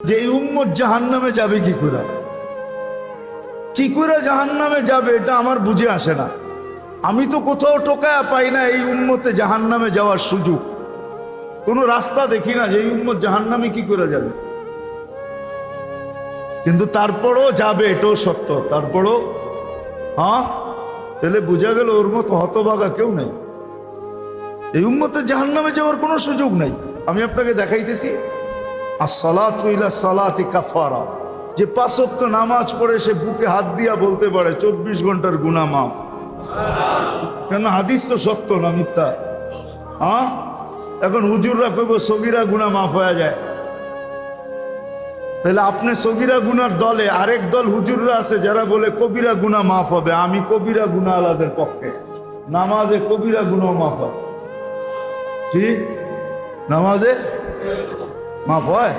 যে এই উম্মত জাহান্নামে যাবে কি করে জাহান্নামে যাবে এটা আমার বুঝে আসে না। আমি তো কোথাও টোকায়া পাই না এই উম্মতে জাহান্নামে যাওয়ার সুযোগ, কোনো রাস্তা দেখি না যে এই উম্মত জাহান্নামে কি করে যাবে। কিন্তু তারপরও যাবে, এটাও সত্য। তারপরও হ্যাঁ, তাহলে বোঝা গেল ওর মতো হতভাগা কেউ নাই, এই উম্মতে জাহান্নামে যাওয়ার কোনো সুযোগ নাই। আমি আপনাকে দেখাইতেছি, আসসালাতু ইলা সালাতি কাফারা, যে 5 ওয়াক্ত নামাজ পড়ে সে বুকে হাত দিয়া বলতে পারে 24 ঘন্টার গুনাহ মাফ। কেন? হাদিস তো সত্য না মিথ্যা? হ্যাঁ, এখন হুজুররা কইব সগীরা গুনাহ মাফ হয়ে যায়, তাহলে আপনি সগীরা গুনার দলে, আরেক দল হুজুররা আছে যারা বলে কবিরা গুনাহ মাফ হবে। আমি কবিরা গুনাহ আলাদের পক্ষে, নামাজে কবিরা গুনাহ মাফ হয়। কি নামাজে মাফ হয়?